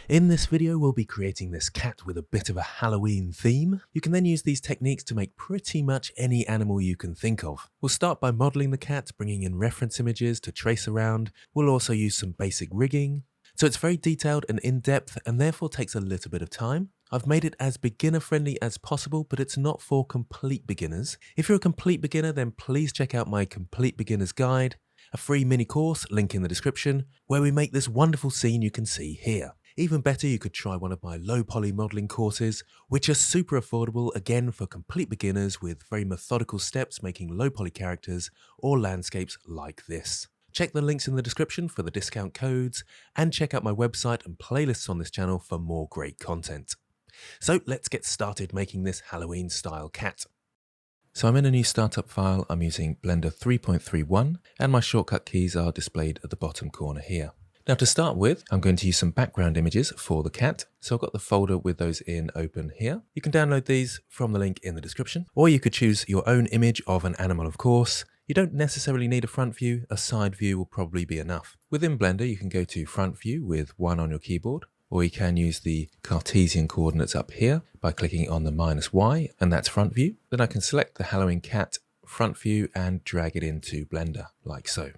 In this video, we'll be creating this cat with a bit of a Halloween theme. You can then use these techniques to make pretty much any animal you can think of. We'll start by modeling the cat, bringing in reference images to trace around. We'll also use some basic rigging. So it's very detailed and in-depth and therefore takes a little bit of time. I've made it as beginner friendly as possible, but it's not for complete beginners. If you're a complete beginner, then please check out my Complete Beginner's Guide, a free mini course, link in the description, where we make this wonderful scene you can see here. Even better, you could try one of my low poly modeling courses, which are super affordable, again for complete beginners with very methodical steps making low poly characters or landscapes like this. Check the links in the description for the discount codes, and check out my website and playlists on this channel for more great content. So let's get started making this Halloween style cat. So I'm in a new startup file. I'm using Blender 3.31 and my shortcut keys are displayed at the bottom corner here. Now to start with, I'm going to use some background images for the cat. So I've got the folder with those in open here. You can download these from the link in the description, or you could choose your own image of an animal, of course. You don't necessarily need a front view, a side view will probably be enough. Within Blender, you can go to front view with 1 on your keyboard, or you can use the Cartesian coordinates up here by clicking on the -y, and that's front view. Then I can select the Halloween cat front view and drag it into Blender, like so.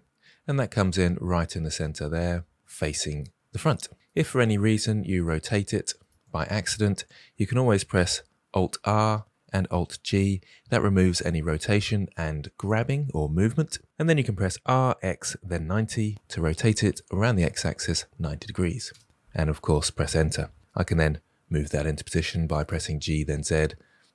And that comes in right in the center there, facing the front. If for any reason you rotate it by accident, you can always press Alt-R and Alt-G. That removes any rotation and grabbing or movement. And then you can press R, X, then 90 to rotate it around the X-axis 90 degrees. And of course, press enter. I can then move that into position by pressing G, then Z,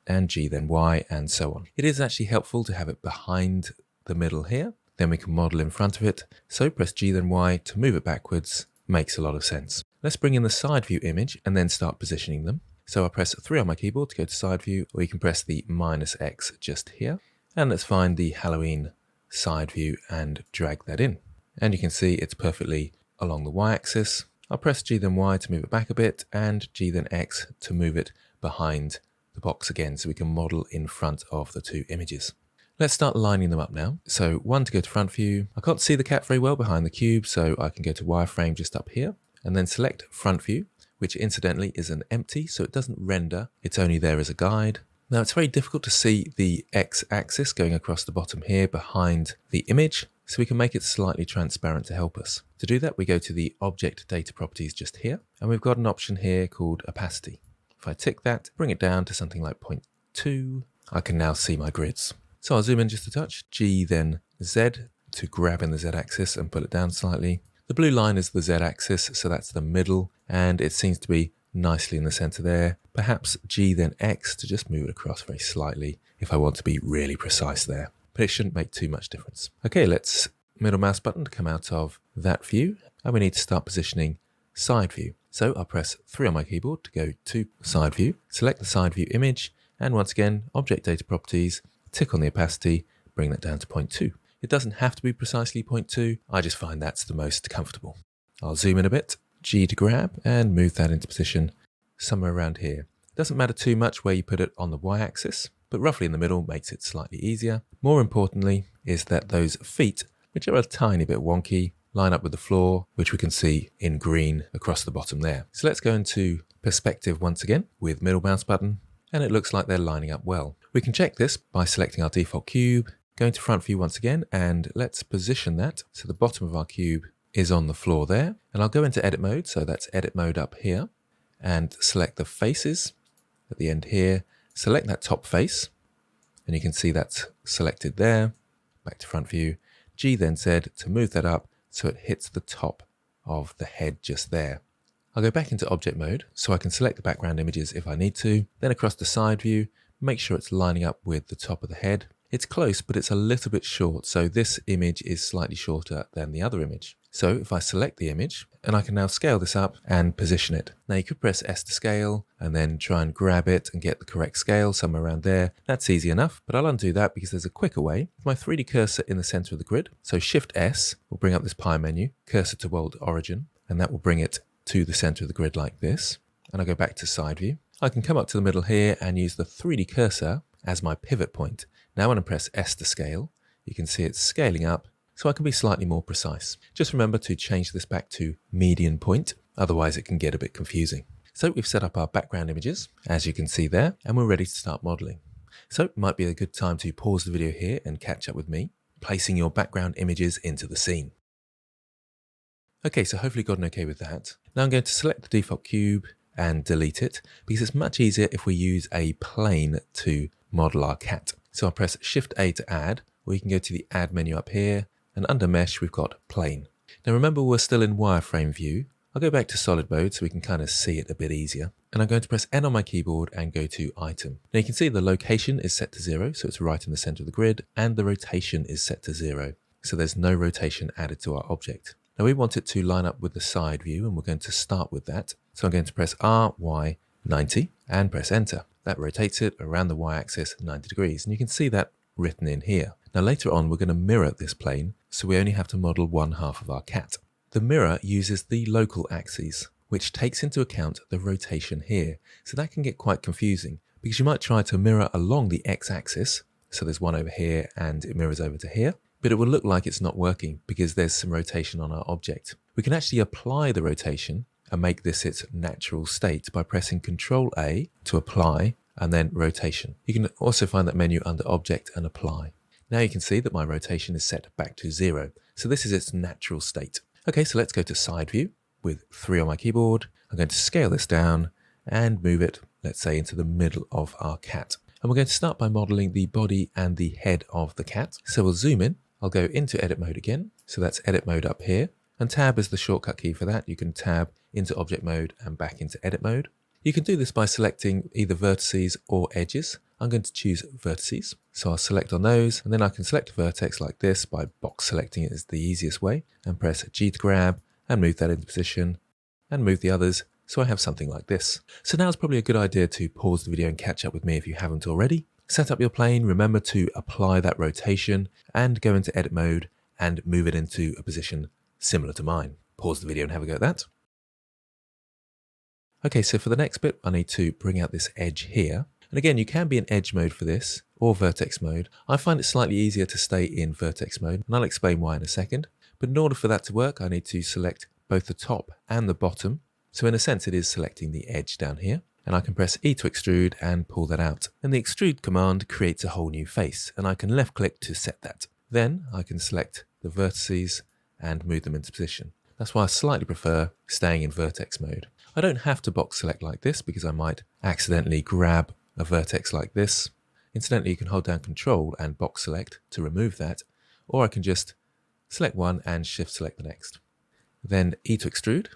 and G, then Y, and so on. It is actually helpful to have it behind the middle here. Then we can model in front of it. So press G, then Y to move it backwards. Makes a lot of sense. Let's bring in the side view image and then start positioning them. So I press 3 on my keyboard to go to side view, or you can press the -X just here. And let's find the Halloween side view and drag that in. And you can see it's perfectly along the Y-axis. I'll press G then Y to move it back a bit, and G then X to move it behind the box again, so we can model in front of the two images. Let's start lining them up now. So 1 to go to front view. I can't see the cat very well behind the cube, so I can go to wireframe just up here, and then select front view, which incidentally is an empty, so it doesn't render. It's only there as a guide. Now it's very difficult to see the X-axis going across the bottom here behind the image, so we can make it slightly transparent to help us. To do that, we go to the object data properties just here, and we've got an option here called opacity. If I tick that, bring it down to something like 0.2, I can now see my grids. So I'll zoom in just a touch, G then Z to grab in the Z axis and pull it down slightly. The blue line is the Z axis, so that's the middle, and it seems to be nicely in the center there. Perhaps G then X to just move it across very slightly if I want to be really precise there. But it shouldn't make too much difference. Okay, let's middle mouse button to come out of that view, and we need to start positioning side view. So I'll press 3 on my keyboard to go to side view, select the side view image, and once again, object data properties, tick on the opacity, bring that down to 0.2. It doesn't have to be precisely 0.2, I just find that's the most comfortable. I'll zoom in a bit, G to grab, and move that into position somewhere around here. It doesn't matter too much where you put it on the Y-axis, but roughly in the middle makes it slightly easier. More importantly is that those feet, which are a tiny bit wonky, line up with the floor, which we can see in green across the bottom there. So let's go into perspective once again with middle mouse button, and it looks like they're lining up well. We can check this by selecting our default cube, going to front view once again, and let's position that so the bottom of our cube is on the floor there. And I'll go into edit mode, so that's edit mode up here, and select the faces at the end here. Select that top face, and you can see that's selected there. Back to front view, G then Z to move that up so it hits the top of the head just there. I'll go back into object mode so I can select the background images if I need to, then across the side view, make sure it's lining up with the top of the head. It's close, but it's a little bit short, so this image is slightly shorter than the other image. So if I select the image, and I can now scale this up and position it. Now you could press S to scale and then try and grab it and get the correct scale somewhere around there. That's easy enough, but I'll undo that because there's a quicker way. My 3D cursor in the center of the grid. So Shift S will bring up this pie menu, cursor to world origin, and that will bring it to the center of the grid like this. And I'll go back to side view. I can come up to the middle here and use the 3D cursor as my pivot point. Now when I press S to scale, you can see it's scaling up so I can be slightly more precise. Just remember to change this back to median point Otherwise, it can get a bit confusing. So we've set up our background images, as you can see there, and we're ready to start modeling. So it might be a good time to pause the video here and catch up with me, placing your background images into the scene. Okay, so hopefully you got an okay with that. Now I'm going to select the default cube and delete it, because it's much easier if we use a plane to model our cat. So I'll press Shift A to add, or you can go to the add menu up here, and under mesh we've got plane. Now remember, we're still in wireframe view. I'll go back to solid mode so we can kind of see it a bit easier. And I'm going to press N on my keyboard and go to item. Now you can see the location is set to 0, so it's right in the center of the grid, and the rotation is set to 0. So there's no rotation added to our object. Now we want it to line up with the side view, and we're going to start with that. So I'm going to press R, Y, 90 and press enter. That rotates it around the y-axis 90 degrees, and you can see that written in here. Now later on we're going to mirror this plane, so we only have to model one half of our cat. The mirror uses the local axes, which takes into account the rotation here. So that can get quite confusing, because you might try to mirror along the x-axis, so there's one over here and it mirrors over to here, but it will look like it's not working because there's some rotation on our object. We can actually apply the rotation and make this its natural state by pressing Ctrl A to apply and then rotation. You can also find that menu under Object and Apply. Now you can see that my rotation is set back to 0. So this is its natural state. Okay, so let's go to side view with 3 on my keyboard. I'm going to scale this down and move it, let's say, into the middle of our cat. And we're going to start by modeling the body and the head of the cat. So we'll zoom in. I'll go into edit mode again. So that's edit mode up here. And tab is the shortcut key for that. You can tab into object mode and back into edit mode. You can do this by selecting either vertices or edges. I'm going to choose vertices. So I'll select on those, and then I can select a vertex like this by box selecting it is the easiest way, and press G to grab and move that into position and move the others so I have something like this. So now it's probably a good idea to pause the video and catch up with me if you haven't already. Set up your plane, remember to apply that rotation and go into edit mode and move it into a position similar to mine. Pause the video and have a go at that. Okay, so for the next bit, I need to bring out this edge here. And again, you can be in edge mode for this or vertex mode. I find it slightly easier to stay in vertex mode, and I'll explain why in a second. But in order for that to work, I need to select both the top and the bottom. So in a sense, it is selecting the edge down here. And I can press E to extrude and pull that out. And the extrude command creates a whole new face, and I can left click to set that. Then I can select the vertices and move them into position. That's why I slightly prefer staying in vertex mode. I don't have to box select like this because I might accidentally grab a vertex like this. Incidentally, you can hold down Control and box select to remove that, or I can just select one and shift select the next. Then E to extrude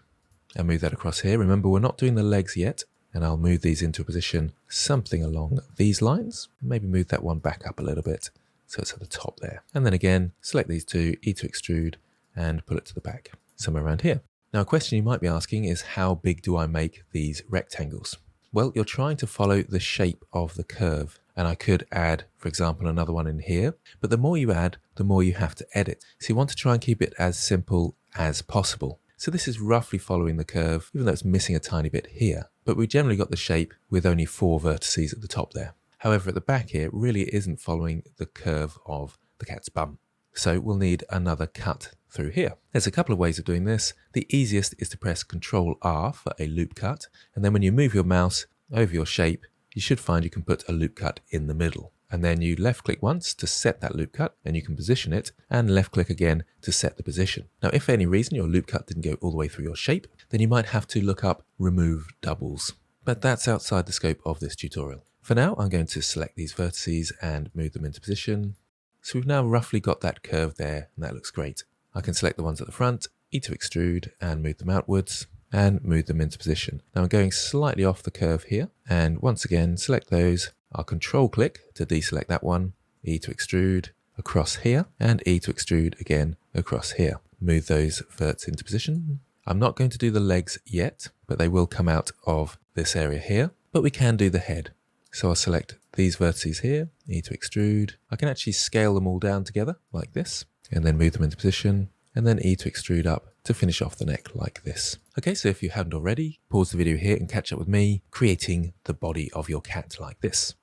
and move that across here. Remember, we're not doing the legs yet, and I'll move these into a position something along these lines. Maybe move that one back up a little bit so it's at the top there. And then again, select these two, E to extrude, and pull it to the back, somewhere around here. Now a question you might be asking is, how big do I make these rectangles? Well, you're trying to follow the shape of the curve, and I could add, for example, another one in here, but the more you add, the more you have to edit. So you want to try and keep it as simple as possible. So this is roughly following the curve, even though it's missing a tiny bit here, but we generally got the shape with only 4 vertices at the top there. However, at the back here, it really isn't following the curve of the cat's bum. So we'll need another cut through here. There's a couple of ways of doing this. The easiest is to press Ctrl R for a loop cut, and then when you move your mouse over your shape, you should find you can put a loop cut in the middle. And then you left click once to set that loop cut, and you can position it, and left click again to set the position. Now, if for any reason your loop cut didn't go all the way through your shape, then you might have to look up remove doubles. But that's outside the scope of this tutorial. For now, I'm going to select these vertices and move them into position. So we've now roughly got that curve there, and that looks great. I can select the ones at the front, E to extrude, and move them outwards, and move them into position. Now I'm going slightly off the curve here, and once again, select those. I'll control click to deselect that one, E to extrude across here, and E to extrude again across here. Move those verts into position. I'm not going to do the legs yet, but they will come out of this area here, but we can do the head. So I'll select these vertices here, E to extrude. I can actually scale them all down together like this, and then move them into position, and then E to extrude up to finish off the neck like this. Okay, so if you haven't already, pause the video here and catch up with me creating the body of your cat like this.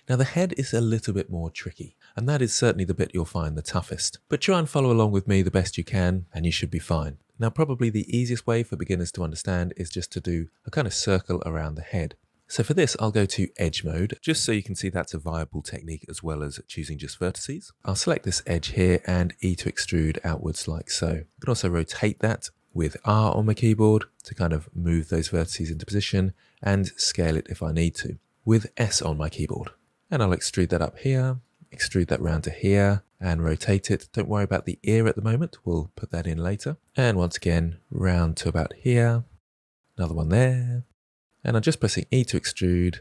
Now the head is a little bit more tricky. and that is certainly the bit you'll find the toughest. But try and follow along with me the best you can, and you should be fine. Now, probably the easiest way for beginners to understand is just to do a kind of circle around the head. So for this, I'll go to edge mode, just so you can see that's a viable technique as well as choosing just vertices. I'll select this edge here and E to extrude outwards like so. You can also rotate that with R on my keyboard to kind of move those vertices into position and scale it if I need to, with S on my keyboard. And I'll extrude that up here, extrude that round to here, and rotate it. Don't worry about the ear at the moment, we'll put that in later. And once again, round to about here, another one there. And I'm just pressing E to extrude,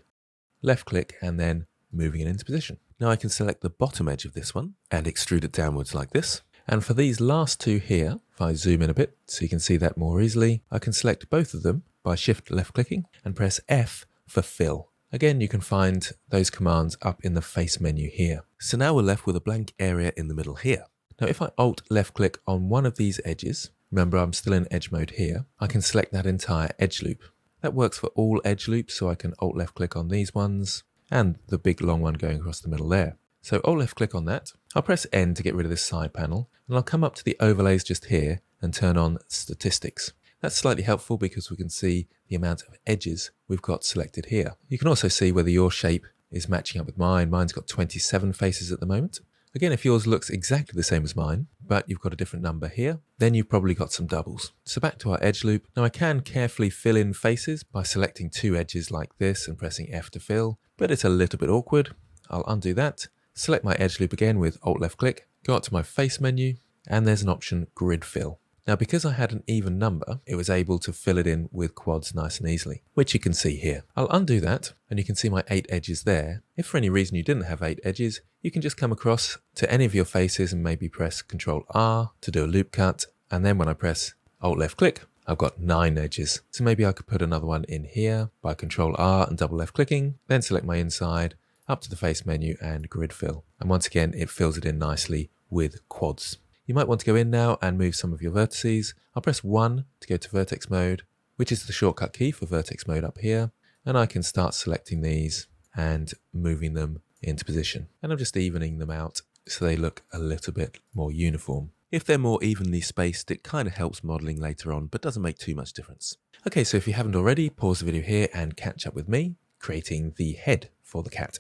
left click, and then moving it into position. Now I can select the bottom edge of this one and extrude it downwards like this. And for these last two here, if I zoom in a bit so you can see that more easily, I can select both of them by shift left clicking and press F for fill. Again, you can find those commands up in the face menu here. So now we're left with a blank area in the middle here. Now if I Alt left click on one of these edges, remember I'm still in edge mode here, I can select that entire edge loop. That works for all edge loops, so I can Alt left click on these ones and the big long one going across the middle there. So Alt left click on that. I'll press N to get rid of this side panel, and I'll come up to the overlays just here and turn on statistics. That's slightly helpful because we can see the amount of edges we've got selected here. You can also see whether your shape is matching up with mine. Mine's got 27 faces at the moment. Again, if yours looks exactly the same as mine, but you've got a different number here, then you've probably got some doubles. So back to our edge loop. Now I can carefully fill in faces by selecting two edges like this and pressing F to fill, but it's a little bit awkward. I'll undo that, select my edge loop again with Alt left click, go up to my face menu, and there's an option grid fill. Now because I had an even number, it was able to fill it in with quads nice and easily, which you can see here. I'll undo that, and you can see my 8 edges there. If for any reason you didn't have 8 edges, you can just come across to any of your faces and maybe press Ctrl R to do a loop cut, and then when I press Alt left click, I've got 9 edges. So maybe I could put another one in here by Ctrl R and double left clicking, then select my inside, up to the face menu and grid fill. And once again, it fills it in nicely with quads. You might want to go in now and move some of your vertices. I'll press 1 to go to vertex mode, which is the shortcut key for vertex mode up here. And I can start selecting these and moving them into position. And I'm just evening them out so they look a little bit more uniform. If they're more evenly spaced, it kind of helps modeling later on, but doesn't make too much difference. Okay, so if you haven't already, pause the video here and catch up with me, creating the head for the cat.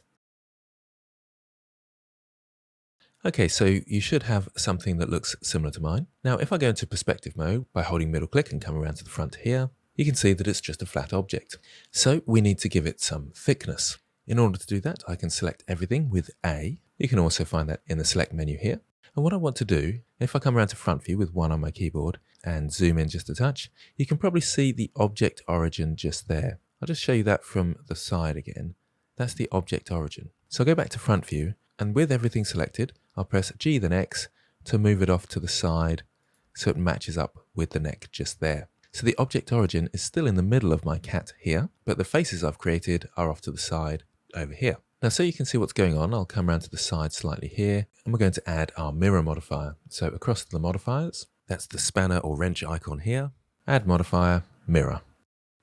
Okay, so you should have something that looks similar to mine. Now, if I go into perspective mode by holding middle click and come around to the front here, you can see that it's just a flat object. So we need to give it some thickness. In order to do that, I can select everything with A. You can also find that in the select menu here. And what I want to do, if I come around to front view with 1 on my keyboard and zoom in just a touch, you can probably see the object origin just there. I'll just show you that from the side again. That's the object origin. So I'll go back to front view, and with everything selected, I'll press G then X to move it off to the side so it matches up with the neck just there. So the object origin is still in the middle of my cat here, but the faces I've created are off to the side over here. Now, so you can see what's going on, I'll come around to the side slightly here, and we're going to add our mirror modifier. So across the modifiers, that's the spanner or wrench icon here, add modifier, mirror.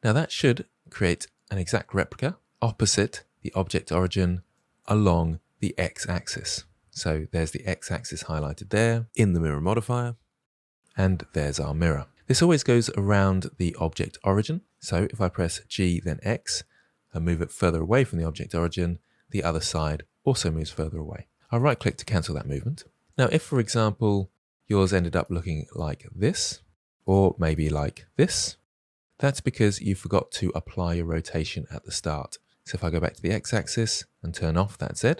Now that should create an exact replica opposite the object origin along the x-axis. So there's the x-axis highlighted there in the mirror modifier, and there's our mirror. This always goes around the object origin. So if I press G then X and move it further away from the object origin, the other side also moves further away. I'll right click to cancel that movement. Now if, for example, yours ended up looking like this, or maybe like this, that's because you forgot to apply your rotation at the start. So if I go back to the x-axis and turn off that Z,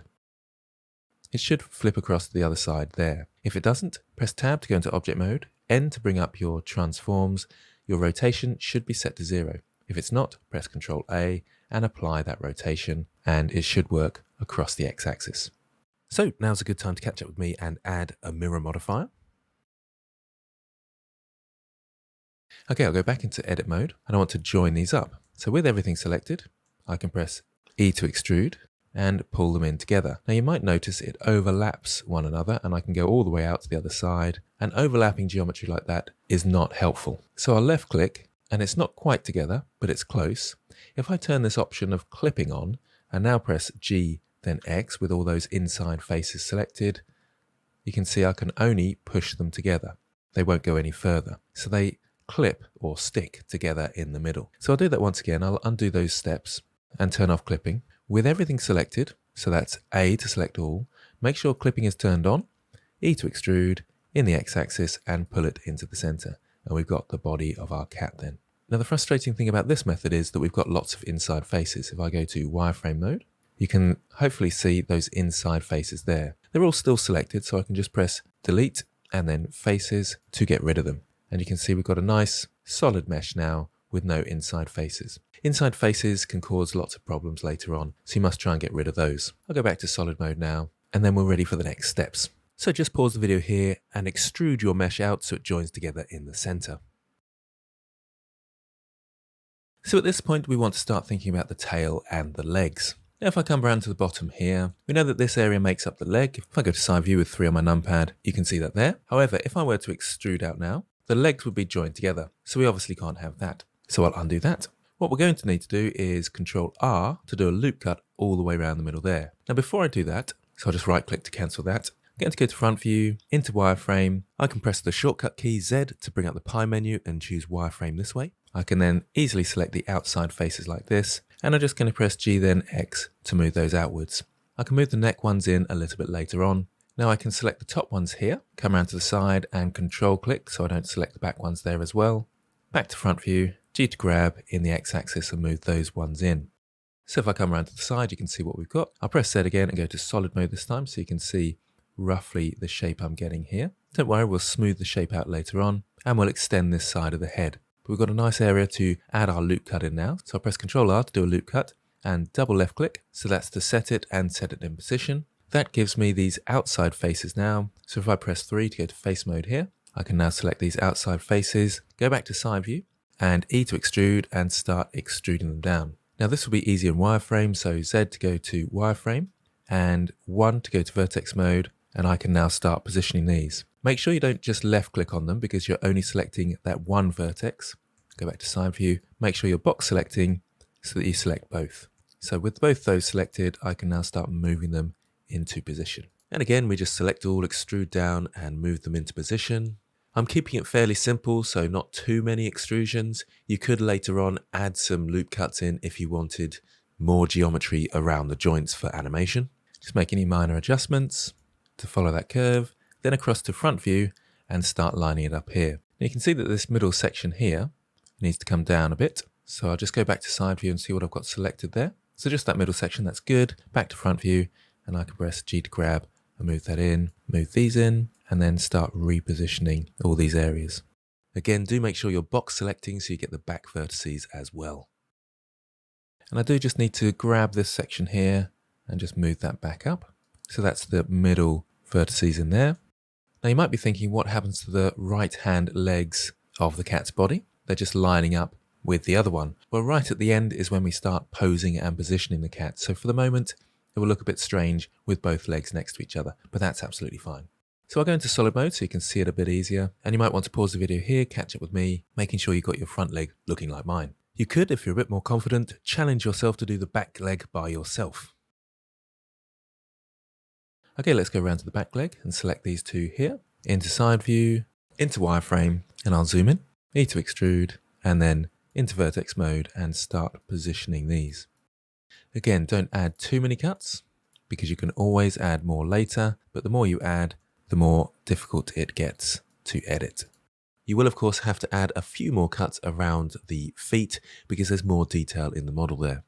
it should flip across to the other side there. If it doesn't, press Tab to go into object mode, N to bring up your transforms. Your rotation should be set to 0. If it's not, press Ctrl A and apply that rotation, and it should work across the x-axis. So now's a good time to catch up with me and add a mirror modifier. Okay, I'll go back into edit mode and I want to join these up. So with everything selected, I can press E to extrude and pull them in together. Now you might notice it overlaps one another, and I can go all the way out to the other side, and overlapping geometry like that is not helpful. So I'll left click, and it's not quite together, but it's close. If I turn this option of clipping on and now press G then X with all those inside faces selected, you can see I can only push them together. They won't go any further. So they clip or stick together in the middle. So I'll do that once again. I'll undo those steps and turn off clipping. With everything selected, so that's A to select all, make sure clipping is turned on, E to extrude in the X-axis and pull it into the center. And we've got the body of our cat then. Now the frustrating thing about this method is that we've got lots of inside faces. If I go to wireframe mode, you can hopefully see those inside faces there. They're all still selected, so I can just press delete and then faces to get rid of them. And you can see we've got a nice solid mesh now with no inside faces. Inside faces can cause lots of problems later on, so you must try and get rid of those. I'll go back to solid mode now, and then we're ready for the next steps. So just pause the video here and extrude your mesh out so it joins together in the center. So at this point, we want to start thinking about the tail and the legs. Now if I come around to the bottom here, we know that this area makes up the leg. If I go to side view with 3 on my numpad, you can see that there. However, if I were to extrude out now, the legs would be joined together. So we obviously can't have that. So I'll undo that. What we're going to need to do is Control R to do a loop cut all the way around the middle there. Now before I do that, so I'll just right click to cancel that. I'm going to go to front view, into wireframe. I can press the shortcut key Z to bring up the pie menu and choose wireframe this way. I can then easily select the outside faces like this. And I'm just going to press G then X to move those outwards. I can move the neck ones in a little bit later on. Now I can select the top ones here, come around to the side and control click so I don't select the back ones there as well. Back to front view, G to grab in the X-axis and move those ones in. So if I come around to the side, you can see what we've got. I'll press Z again and go to solid mode this time so you can see roughly the shape I'm getting here. Don't worry, we'll smooth the shape out later on and we'll extend this side of the head. But we've got a nice area to add our loop cut in now. So I'll press Control R to do a loop cut and double left click. So that's to set it and set it in position. That gives me these outside faces now. So if I press 3 to go to face mode here, I can now select these outside faces, go back to side view and E to extrude and start extruding them down. Now this will be easy in wireframe. So Z to go to wireframe and 1 to go to vertex mode. And I can now start positioning these. Make sure you don't just left click on them because you're only selecting that one vertex. Go back to side view, make sure you're box selecting so that you select both. So with both those selected, I can now start moving them into position. And again, we just select all, extrude down and move them into position. I'm keeping it fairly simple, so not too many extrusions. You could later on add some loop cuts in if you wanted more geometry around the joints for animation. Just make any minor adjustments to follow that curve, then across to front view and start lining it up here. Now you can see that this middle section here needs to come down a bit. So I'll just go back to side view and see what I've got selected there. So just that middle section, that's good. Back to front view and I can press G to grab and move that in, move these in, and then start repositioning all these areas. Again, do make sure you're box selecting so you get the back vertices as well. And I do just need to grab this section here and just move that back up. So that's the middle vertices in there. Now you might be thinking, what happens to the right hand legs of the cat's body? They're just lining up with the other one. Well, right at the end is when we start posing and positioning the cat. So for the moment, it will look a bit strange with both legs next to each other, but that's absolutely fine. So I'll go into solid mode so you can see it a bit easier. And you might want to pause the video here, catch up with me, making sure you've got your front leg looking like mine. You could, if you're a bit more confident, challenge yourself to do the back leg by yourself. Okay, let's go around to the back leg and select these two here. Into side view, into wireframe, and I'll zoom in. E to extrude, and then into vertex mode and start positioning these. Again, don't add too many cuts because you can always add more later, but the more you add, the more difficult it gets to edit. You will of course have to add a few more cuts around the feet because there's more detail in the model there.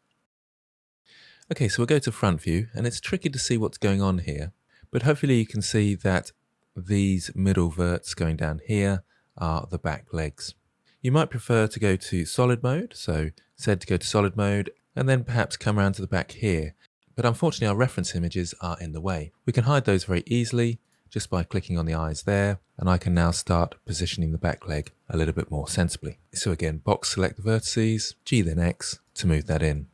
Okay, so we'll go to front view and it's tricky to see what's going on here, but hopefully you can see that these middle verts going down here are the back legs. You might prefer to go to solid mode, so Z to go to solid mode and then perhaps come around to the back here. But unfortunately our reference images are in the way. We can hide those very easily just by clicking on the eyes there, and I can now start positioning the back leg a little bit more sensibly. So again, box select the vertices, G then X to move that in.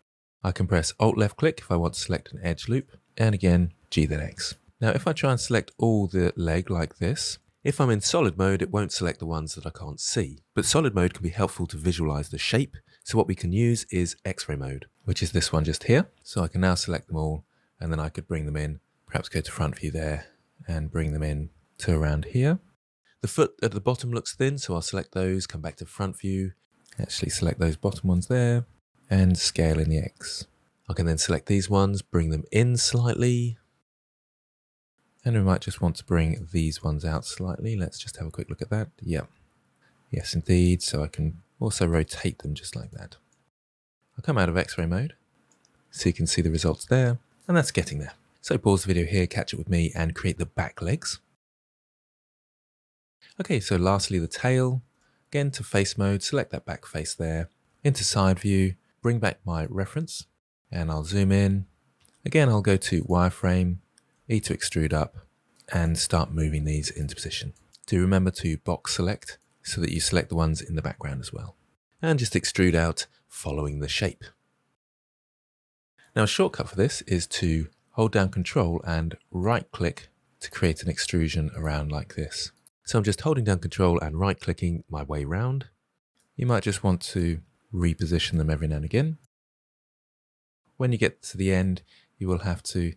I can press Alt left click if I want to select an edge loop, and again, G then X. Now if I try and select all the leg like this, if I'm in solid mode, it won't select the ones that I can't see. But solid mode can be helpful to visualize the shape. So what we can use is X-ray mode, which is this one just here. So I can now select them all and then I could bring them in, perhaps go to front view there and bring them in to around here. The foot at the bottom looks thin, so I'll select those, come back to front view, actually select those bottom ones there, and scale in the X. I can then select these ones, bring them in slightly, and we might just want to bring these ones out slightly. Let's just have a quick look at that. Yeah, yes indeed, so I can also rotate them just like that. I'll come out of X-ray mode, so you can see the results there, and that's getting there. So pause the video here, catch up with me, and create the back legs. Okay, so lastly the tail. Again, to face mode, select that back face there. Into side view, bring back my reference, and I'll zoom in. Again, I'll go to wireframe, E to extrude up, and start moving these into position. Do remember to box select, so that you select the ones in the background as well. And just extrude out, following the shape. Now a shortcut for this is to hold down Control and right click to create an extrusion around like this. So I'm just holding down Control and right clicking my way round. You might just want to reposition them every now and again. When you get to the end, you will have to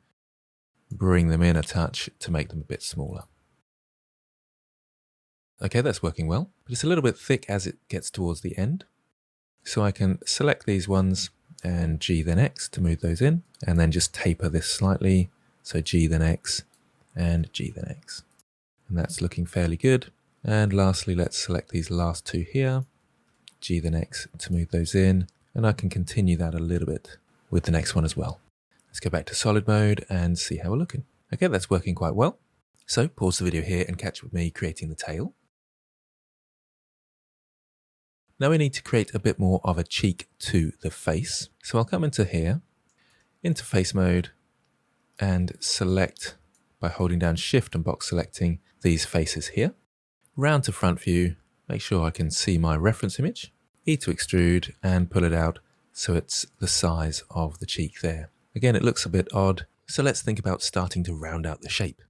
bring them in a touch to make them a bit smaller. Okay, that's working well, but it's a little bit thick as it gets towards the end. So I can select these ones and G then X to move those in, and then just taper this slightly. So G then X and G then X. And that's looking fairly good. And lastly, let's select these last two here, G then X to move those in, and I can continue that a little bit with the next one as well. Let's go back to solid mode and see how we're looking. Okay, that's working quite well. So pause the video here and catch up with me creating the tail. Now we need to create a bit more of a cheek to the face. So I'll come into here, into face mode, and select by holding down Shift and box selecting these faces here. Round to front view, make sure I can see my reference image. E to extrude and pull it out so it's the size of the cheek there. Again, it looks a bit odd, so let's think about starting to round out the shape.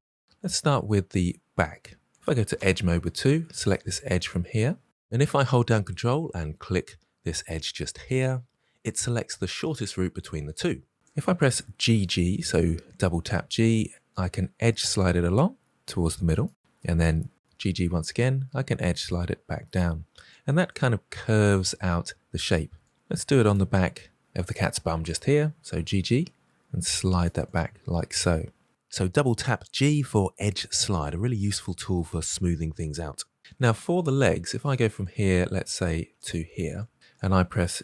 Let's start with the back. If I go to edge mode with 2, select this edge from here. And if I hold down Control and click this edge just here, it selects the shortest route between the two. If I press GG, so double tap G, I can edge slide it along towards the middle, and then GG once again, I can edge slide it back down. And that kind of curves out the shape. Let's do it on the back of the cat's bum just here, so GG, and slide that back like so. So double tap G for edge slide, a really useful tool for smoothing things out. Now for the legs, if I go from here, let's say to here, and I press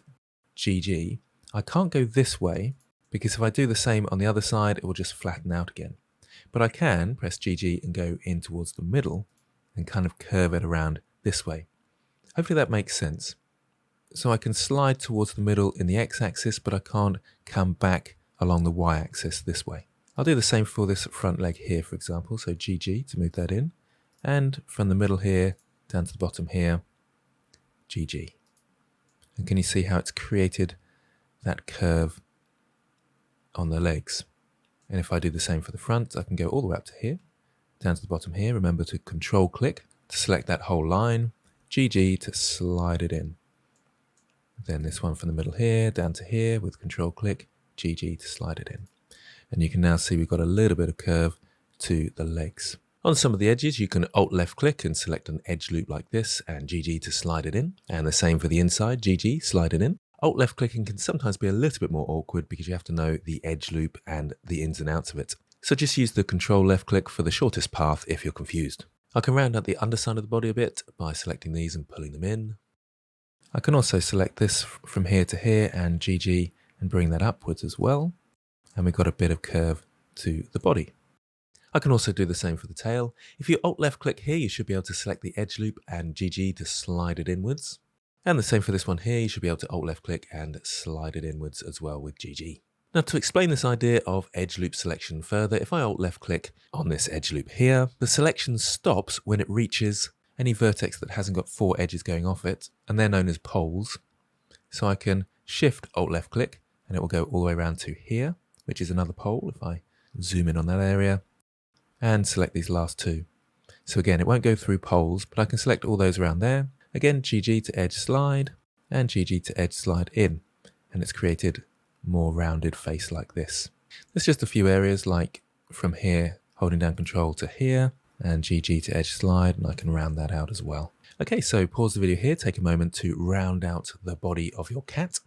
GG, I can't go this way because if I do the same on the other side, it will just flatten out again. But I can press GG and go in towards the middle and kind of curve it around this way. Hopefully that makes sense. So I can slide towards the middle in the X-axis, but I can't come back along the Y-axis this way. I'll do the same for this front leg here, for example. So GG to move that in. And from the middle here down to the bottom here, GG. And can you see how it's created that curve on the legs? And if I do the same for the front, I can go all the way up to here, down to the bottom here. Remember to Control click to select that whole line, GG to slide it in. Then this one from the middle here, down to here with Control click, GG to slide it in. And you can now see we've got a little bit of curve to the legs. On some of the edges, you can Alt left click and select an edge loop like this and GG to slide it in. And the same for the inside, GG, slide it in. Alt left clicking can sometimes be a little bit more awkward because you have to know the edge loop and the ins and outs of it. So just use the Control left click for the shortest path if you're confused. I can round out the underside of the body a bit by selecting these and pulling them in. I can also select this from here to here and GG and bring that upwards as well. And we've got a bit of curve to the body. I can also do the same for the tail. If you Alt left click here, you should be able to select the edge loop and GG to slide it inwards. And the same for this one here, you should be able to Alt left click and slide it inwards as well with GG. Now to explain this idea of edge loop selection further, if I Alt left click on this edge loop here, the selection stops when it reaches any vertex that hasn't got 4 edges going off it, and they're known as poles. So I can Shift Alt left click and it will go all the way around to here, which is another pole if I zoom in on that area. And select these last two. So again, it won't go through poles, but I can select all those around there. Again, GG to edge slide and GG to edge slide in. And it's created more rounded face like this. There's just a few areas like from here, holding down Control to here, and GG to edge slide, and I can round that out as well. Okay, so pause the video here, take a moment to round out the body of your cat.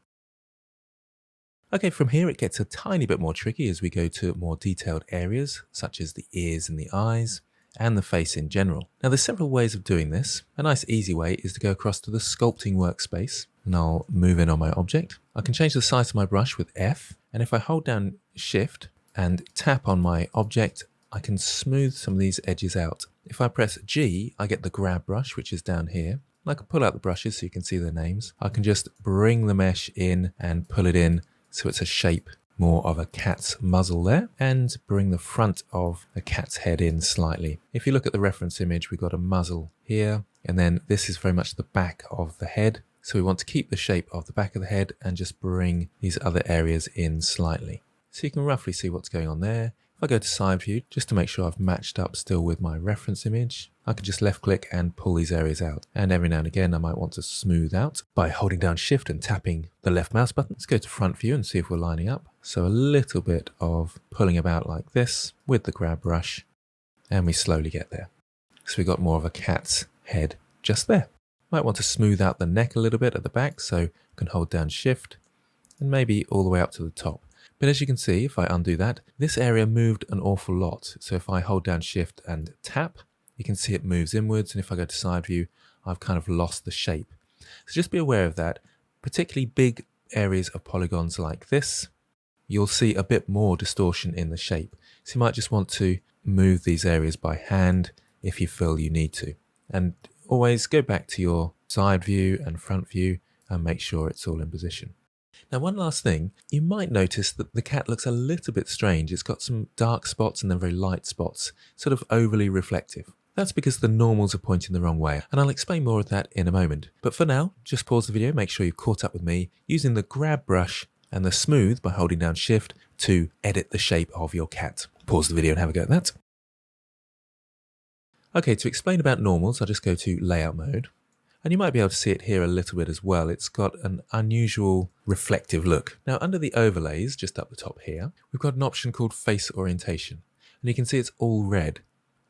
Okay, from here it gets a tiny bit more tricky as we go to more detailed areas, such as the ears and the eyes, and the face in general. Now there's several ways of doing this. A nice easy way is to go across to the sculpting workspace, and I'll move in on my object. I can change the size of my brush with F, and if I hold down Shift and tap on my object, I can smooth some of these edges out. If I press G, I get the grab brush, which is down here. I can pull out the brushes so you can see their names. I can just bring the mesh in and pull it in so it's a shape more of a cat's muzzle there, and bring the front of a cat's head in slightly. If you look at the reference image, we've got a muzzle here, and then this is very much the back of the head. So we want to keep the shape of the back of the head and just bring these other areas in slightly. So you can roughly see what's going on there. If I go to side view, just to make sure I've matched up still with my reference image, I can just left click and pull these areas out. And every now and again, I might want to smooth out by holding down Shift and tapping the left mouse button. Let's go to front view and see if we're lining up. So a little bit of pulling about like this with the grab brush, and we slowly get there. So we've got more of a cat's head just there. Might want to smooth out the neck a little bit at the back, so I can hold down Shift and maybe all the way up to the top. But as you can see, if I undo that, this area moved an awful lot. So if I hold down Shift and tap, you can see it moves inwards. And if I go to side view, I've kind of lost the shape. So just be aware of that. Particularly big areas of polygons like this, you'll see a bit more distortion in the shape. So you might just want to move these areas by hand if you feel you need to. And always go back to your side view and front view and make sure it's all in position. Now, one last thing, you might notice that the cat looks a little bit strange. It's got some dark spots and then very light spots, sort of overly reflective. That's because the normals are pointing the wrong way, and I'll explain more of that in a moment. But for now, just pause the video, make sure you've caught up with me using the grab brush and the smooth by holding down Shift to edit the shape of your cat. Pause the video and have a go at that. Okay, to explain about normals, I'll just go to layout mode. And you might be able to see it here a little bit as well. It's got an unusual reflective look. Now under the overlays, just up the top here, we've got an option called face orientation. And you can see it's all red.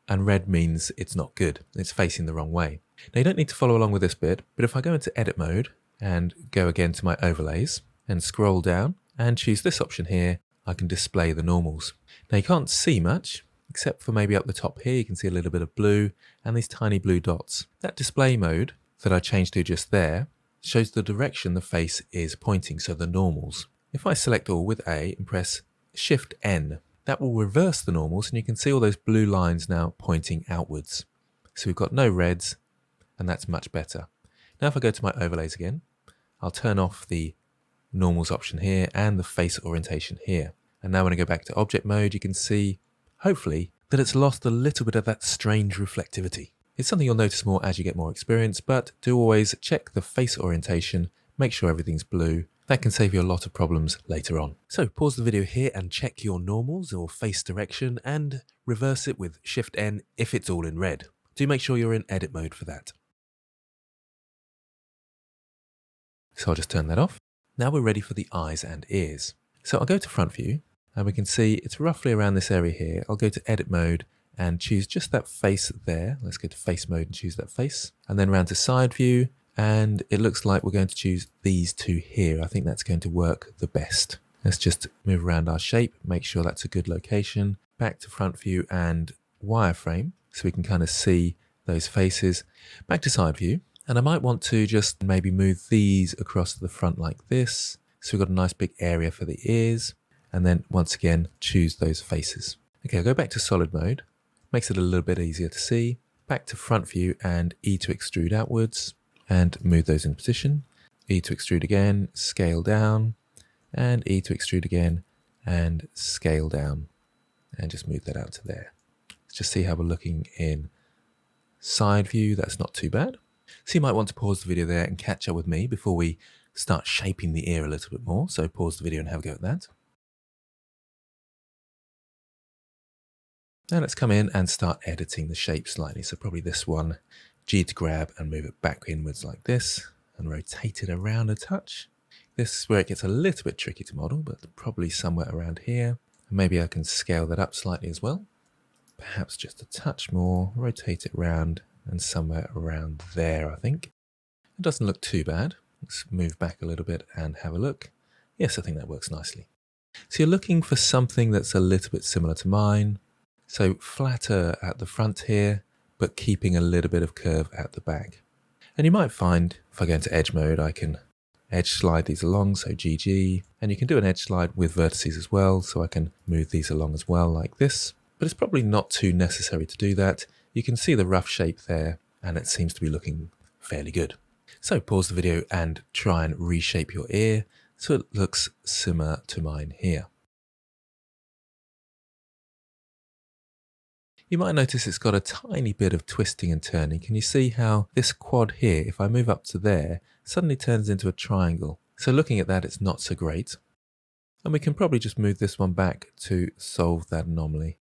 And red means it's not good. It's facing the wrong way. Now you don't need to follow along with this bit, but if I go into edit mode and go again to my overlays and scroll down and choose this option here, I can display the normals. Now you can't see much, except for maybe up the top here, you can see a little bit of blue and these tiny blue dots. That display mode that I changed to just there shows the direction the face is pointing, so the normals. If I select all with A and press Shift N, that will reverse the normals and you can see all those blue lines now pointing outwards. So we've got no reds, and that's much better. Now if I go to my overlays again, I'll turn off the normals option here and the face orientation here. And now when I go back to object mode, you can see, hopefully, that it's lost a little bit of that strange reflectivity. It's something you'll notice more as you get more experience, but do always check the face orientation, make sure everything's blue. That can save you a lot of problems later on. So pause the video here and check your normals or face direction and reverse it with Shift N if it's all in red. Do make sure you're in edit mode for that. So I'll just turn that off. Now we're ready for the eyes and ears. So I'll go to front view and we can see it's roughly around this area here. I'll go to edit mode and choose just that face there. Let's go to face mode and choose that face. And then round to side view. And it looks like we're going to choose these two here. I think that's going to work the best. Let's just move around our shape, make sure that's a good location. Back to front view and wireframe so we can kind of see those faces. Back to side view. And I might want to just maybe move these across to the front like this. So we've got a nice big area for the ears. And then once again, choose those faces. Okay, I'll go back to solid mode. Makes it a little bit easier to see. Back to front view and E to extrude outwards and move those in position. E to extrude again, scale down, and E to extrude again and scale down, and just move that out to there. Let's just see how we're looking in side view. That's not too bad. So you might want to pause the video there and catch up with me before we start shaping the ear a little bit more. So pause the video and have a go at that. Now let's come in and start editing the shape slightly. So probably this one, G to grab and move it back inwards like this and rotate it around a touch. This is where it gets a little bit tricky to model, but probably somewhere around here. Maybe I can scale that up slightly as well. Perhaps just a touch more, rotate it round and somewhere around there, I think. It doesn't look too bad. Let's move back a little bit and have a look. Yes, I think that works nicely. So you're looking for something that's a little bit similar to mine. So flatter at the front here, but keeping a little bit of curve at the back. And you might find, if I go into edge mode, I can edge slide these along, so GG. And you can do an edge slide with vertices as well, so I can move these along as well like this. But it's probably not too necessary to do that. You can see the rough shape there, and it seems to be looking fairly good. So pause the video and try and reshape your ear so it looks similar to mine here. You might notice it's got a tiny bit of twisting and turning. Can you see how this quad here, if I move up to there, suddenly turns into a triangle? So looking at that, it's not so great. And we can probably just move this one back to solve that anomaly.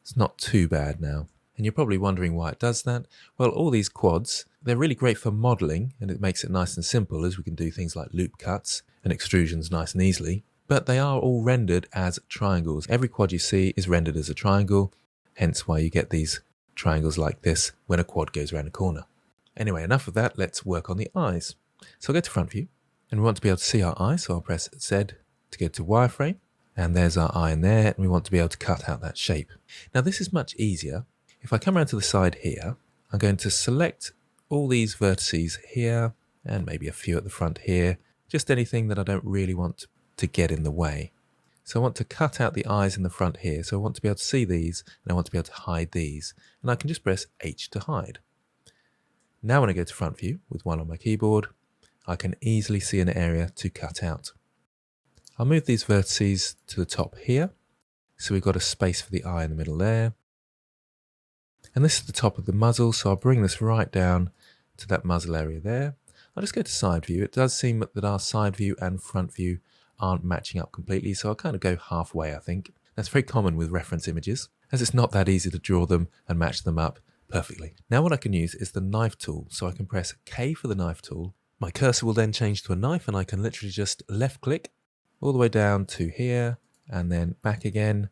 It's not too bad now. And you're probably wondering why it does that. Well, all these quads, they're really great for modeling, and it makes it nice and simple as we can do things like loop cuts and extrusions nice and easily. But they are all rendered as triangles. Every quad you see is rendered as a triangle, hence why you get these triangles like this when a quad goes around a corner. Anyway, enough of that. Let's work on the eyes. So I'll go to front view, and we want to be able to see our eye, so I'll press Z to go to wireframe. And there's our eye in there, and we want to be able to cut out that shape. Now this is much easier. If I come around to the side here, I'm going to select all these vertices here, and maybe a few at the front here, just anything that I don't really want to get in the way. So I want to cut out the eyes in the front here, so I want to be able to see these, and I want to be able to hide these. And I can just press H to hide. Now when I go to front view, with 1 on my keyboard, I can easily see an area to cut out. I'll move these vertices to the top here. So we've got a space for the eye in the middle there. And this is the top of the muzzle, so I'll bring this right down to that muzzle area there. I'll just go to side view. It does seem that our side view and front view aren't matching up completely, so I'll kind of go halfway, I think. That's very common with reference images, as it's not that easy to draw them and match them up perfectly. Now what I can use is the knife tool, so I can press K for the knife tool. My cursor will then change to a knife, and I can literally just left click all the way down to here, and then back again,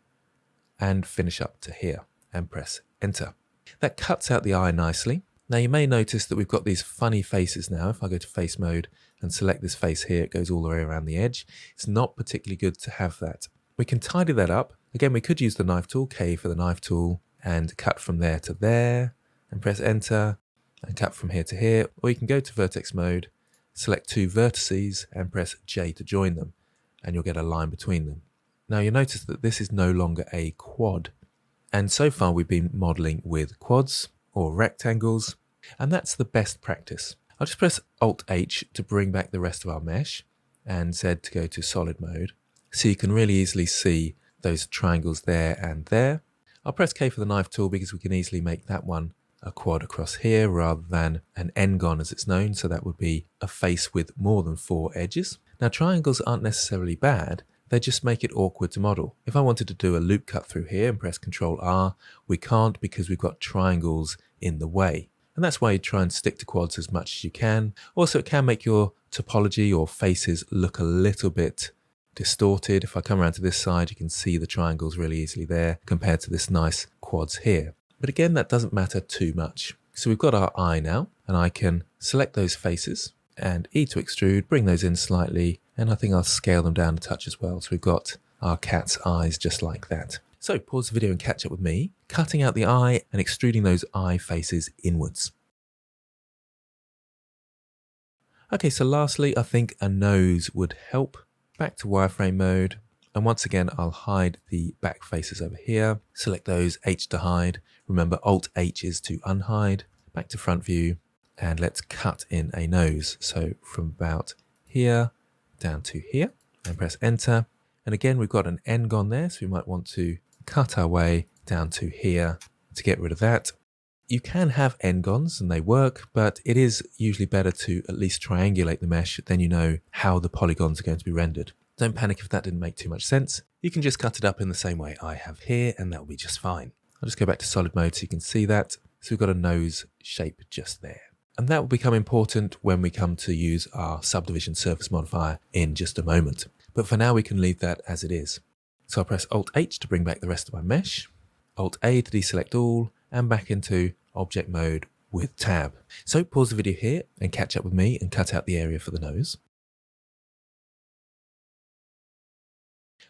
and finish up to here, and press enter. That cuts out the eye nicely. Now you may notice that we've got these funny faces now. If I go to face mode and select this face here, it goes all the way around the edge. It's not particularly good to have that. We can tidy that up. Again, we could use the knife tool, K for the knife tool, and cut from there to there, and press enter, and cut from here to here. Or you can go to vertex mode, select 2 vertices, and press J to join them, and you'll get a line between them. Now you'll notice that this is no longer a quad. And so far we've been modeling with quads or rectangles, and that's the best practice. I'll just press Alt H to bring back the rest of our mesh, and Z to go to solid mode, so you can really easily see those triangles there and there. I'll press K for the knife tool because we can easily make that one a quad across here rather than an n-gon as it's known, so that would be a face with more than 4 edges. Now triangles aren't necessarily bad, they just make it awkward to model. If I wanted to do a loop cut through here and press Ctrl R, we can't because we've got triangles in the way. And that's why you try and stick to quads as much as you can. Also, it can make your topology or faces look a little bit distorted. If I come around to this side, you can see the triangles really easily there compared to this nice quads here. But again, that doesn't matter too much. So we've got our eye now, and I can select those faces and E to extrude, bring those in slightly, and I think I'll scale them down a touch as well. So we've got our cat's eyes just like that. So pause the video and catch up with me, cutting out the eye and extruding those eye faces inwards. Okay, so lastly, I think a nose would help. Back to wireframe mode. And once again, I'll hide the back faces over here. Select those, H to hide. Remember, Alt H is to unhide. Back to front view. And let's cut in a nose. So from about here down to here, and press enter. And again, we've got an n-gon there, so we might want to cut our way down to here to get rid of that. You can have n-gons and they work, but it is usually better to at least triangulate the mesh, then you know how the polygons are going to be rendered. Don't panic if that didn't make too much sense. You can just cut it up in the same way I have here, and that'll be just fine. I'll just go back to solid mode so you can see that. So we've got a nose shape just there. And that will become important when we come to use our subdivision surface modifier in just a moment. But for now, we can leave that as it is. So I'll press Alt-H to bring back the rest of my mesh, Alt-A to deselect all, and back into object mode with Tab. So pause the video here and catch up with me and cut out the area for the nose.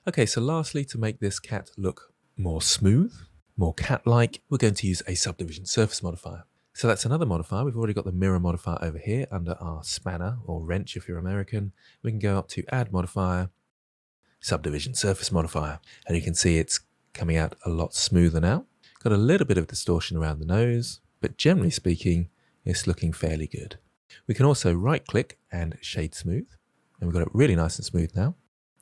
Okay, so lastly, to make this cat look more smooth, more cat-like, we're going to use a subdivision surface modifier. So that's another modifier. We've already got the mirror modifier over here under our spanner, or wrench if you're American. We can go up to Add Modifier, Subdivision Surface Modifier, and you can see it's coming out a lot smoother now. Got a little bit of distortion around the nose, but generally speaking, it's looking fairly good. We can also right-click and Shade Smooth, and we've got it really nice and smooth now,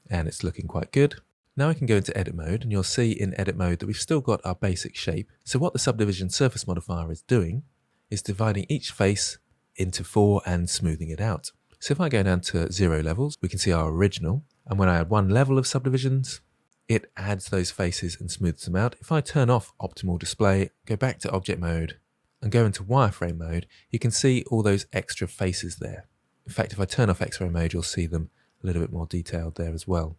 and it's looking quite good. Now I can go into edit mode, and you'll see in edit mode that we've still got our basic shape. So what the subdivision surface modifier is doing is dividing each face into 4 and smoothing it out. So if I go down to 0 levels, we can see our original, and when I add 1 level of subdivisions, it adds those faces and smooths them out. If I turn off optimal display, go back to object mode, and go into wireframe mode, you can see all those extra faces there. In fact, if I turn off X-ray mode, you'll see them a little bit more detailed there as well.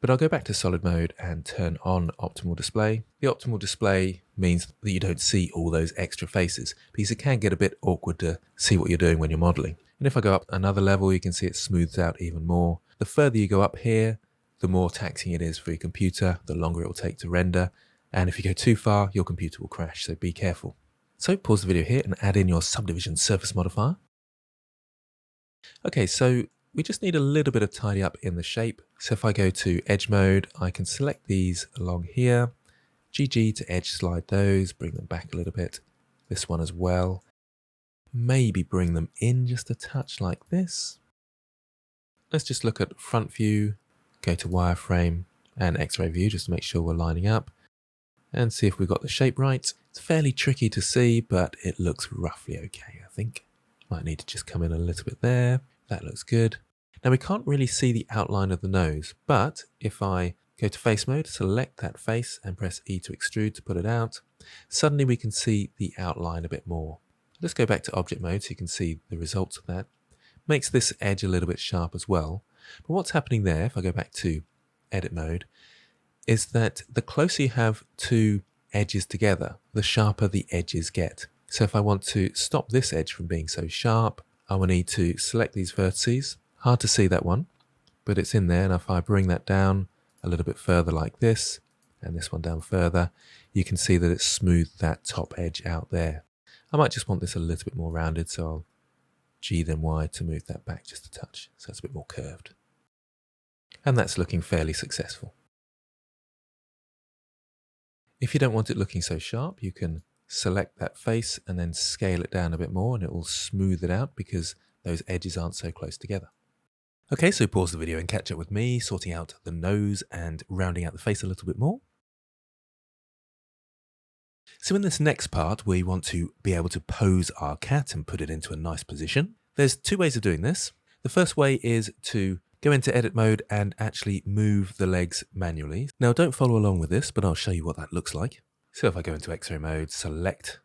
But I'll go back to solid mode and turn on optimal display. The optimal display means that you don't see all those extra faces, because it can get a bit awkward to see what you're doing when you're modeling. And if I go up another level, you can see it smooths out even more. The further you go up here, the more taxing it is for your computer, the longer it will take to render. And if you go too far, your computer will crash, so be careful. So pause the video here and add in your subdivision surface modifier. Okay, so we just need a little bit of tidy up in the shape. So if I go to edge mode, I can select these along here, GG to edge slide those, bring them back a little bit. This one as well. Maybe bring them in just a touch like this. Let's just look at front view, go to wireframe and X-ray view just to make sure we're lining up and see if we've got the shape right. It's fairly tricky to see, but it looks roughly okay, I think. Might need to just come in a little bit there. That looks good. Now we can't really see the outline of the nose, but if I go to face mode, select that face and press E to extrude to put it out, suddenly we can see the outline a bit more. Let's go back to object mode so you can see the results of that. Makes this edge a little bit sharp as well. But what's happening there, if I go back to edit mode, is that the closer you have two edges together, the sharper the edges get. So if I want to stop this edge from being so sharp, I will need to select these vertices. Hard to see that one, but it's in there. And if I bring that down a little bit further like this, and this one down further, you can see that it's smoothed that top edge out there. I might just want this a little bit more rounded, so I'll G then Y to move that back just a touch, so it's a bit more curved. And that's looking fairly successful. If you don't want it looking so sharp, you can select that face and then scale it down a bit more, and it will smooth it out because those edges aren't so close together. Okay, so pause the video and catch up with me, sorting out the nose and rounding out the face a little bit more. So in this next part, we want to be able to pose our cat and put it into a nice position. There's two ways of doing this. The first way is to go into edit mode and actually move the legs manually. Now don't follow along with this, but I'll show you what that looks like. So if I go into X-ray mode, select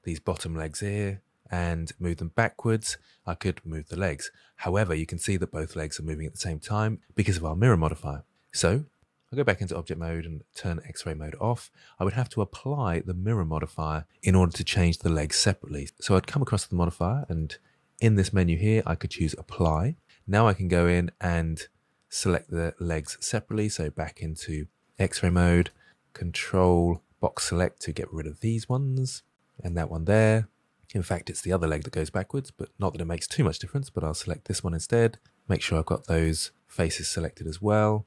these bottom legs here and move them backwards, I could move the legs. However, you can see that both legs are moving at the same time because of our mirror modifier. So I'll go back into object mode and turn X-ray mode off. I would have to apply the mirror modifier in order to change the legs separately. So I'd come across the modifier, and in this menu here, I could choose apply. Now I can go in and select the legs separately. So back into X-ray mode, control box select to get rid of these ones and that one there. In fact, it's the other leg that goes backwards, but not that it makes too much difference, but I'll select this one instead. Make sure I've got those faces selected as well.